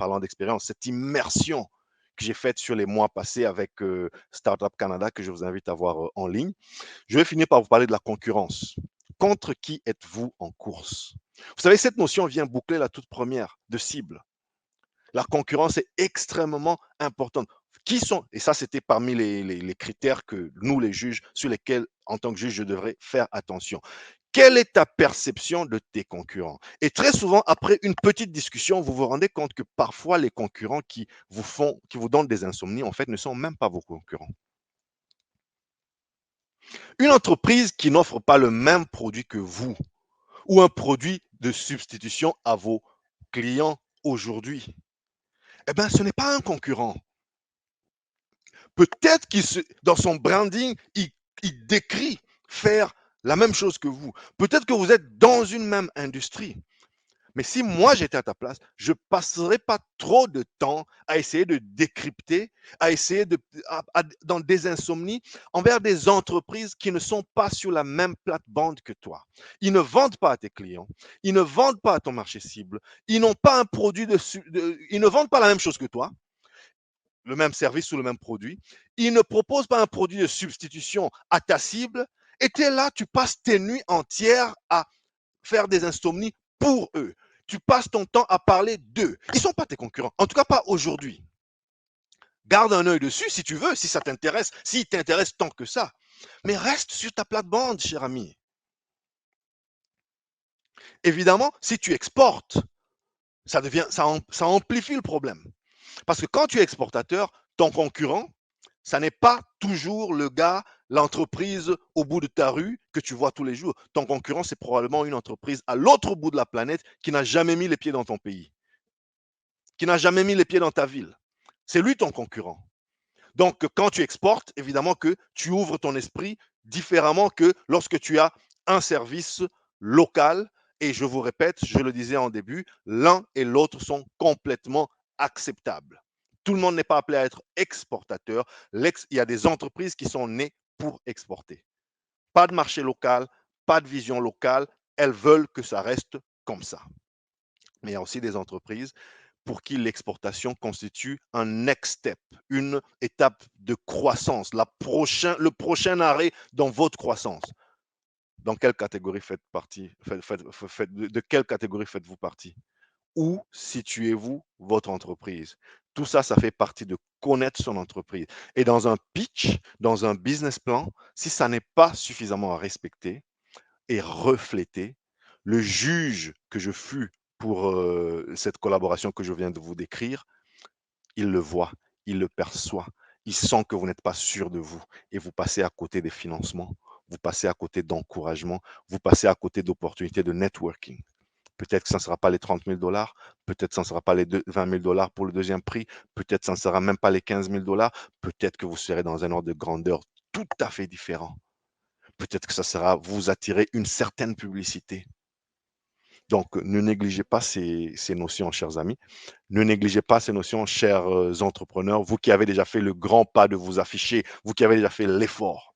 parlant d'expérience, cette immersion que j'ai faite sur les mois passés avec Startup Canada, que je vous invite à voir en ligne. Je vais finir par vous parler de la concurrence. Contre qui êtes-vous en course? Vous savez, cette notion vient boucler la toute première de cible. La concurrence est extrêmement importante. Qui sont, et ça c'était parmi les critères que nous les juges, sur lesquels en tant que juge je devrais faire attention. Quelle est ta perception de tes concurrents? Et très souvent, après une petite discussion, vous vous rendez compte que parfois les concurrents qui vous donnent des insomnies, en fait, ne sont même pas vos concurrents. Une entreprise qui n'offre pas le même produit que vous, ou un produit de substitution à vos clients aujourd'hui, eh bien, ce n'est pas un concurrent. Peut-être dans son branding, il décrit faire la même chose que vous. Peut-être que vous êtes dans une même industrie. Mais si moi j'étais à ta place, je ne passerais pas trop de temps à essayer de décrypter, à essayer dans des insomnies envers des entreprises qui ne sont pas sur la même plate-bande que toi. Ils ne vendent pas à tes clients, ils ne vendent pas à ton marché cible, ils n'ont pas un produit ils ne vendent pas la même chose que toi, le même service ou le même produit. Ils ne proposent pas un produit de substitution à ta cible. Et tu es là, tu passes tes nuits entières à faire des insomnies pour eux. Tu passes ton temps à parler d'eux. Ils ne sont pas tes concurrents. En tout cas, pas aujourd'hui. Garde un œil dessus si tu veux, si ça t'intéresse, s'ils t'intéressent tant que ça. Mais reste sur ta plate-bande, cher ami. Évidemment, si tu exportes, ça amplifie le problème. Parce que quand tu es exportateur, ton concurrent, ça n'est pas toujours le gars, l'entreprise au bout de ta rue que tu vois tous les jours. Ton concurrent, c'est probablement une entreprise à l'autre bout de la planète qui n'a jamais mis les pieds dans ton pays, qui n'a jamais mis les pieds dans ta ville. C'est lui ton concurrent. Donc, quand tu exportes, évidemment que tu ouvres ton esprit différemment que lorsque tu as un service local. Et je vous répète, je le disais en début, l'un et l'autre sont complètement acceptables. Tout le monde n'est pas appelé à être exportateur. Il y a des entreprises qui sont nées pour exporter. Pas de marché local, pas de vision locale. Elles veulent que ça reste comme ça. Mais il y a aussi des entreprises pour qui l'exportation constitue un next step, une étape de croissance, le prochain arrêt dans votre croissance. Dans quelle catégorie de quelle catégorie faites-vous partie? Où situez-vous votre entreprise? Tout ça, ça fait partie de connaître son entreprise. Et dans un pitch, dans un business plan, si ça n'est pas suffisamment respecté et reflété, le juge que je fus pour cette collaboration que je viens de vous décrire, il le voit, il le perçoit, il sent que vous n'êtes pas sûr de vous et vous passez à côté des financements, vous passez à côté d'encouragement, vous passez à côté d'opportunités de networking. Peut-être que ça ne sera pas les 30 000 dollars, peut-être que ça ne sera pas les 20 000 dollars pour le deuxième prix, peut-être que ça ne sera même pas les 15 000 dollars, peut-être que vous serez dans un ordre de grandeur tout à fait différent. Peut-être que ça sera vous attirer une certaine publicité. Donc, ne négligez pas ces notions, chers amis. Ne négligez pas ces notions, chers entrepreneurs, vous qui avez déjà fait le grand pas de vous afficher, vous qui avez déjà fait l'effort.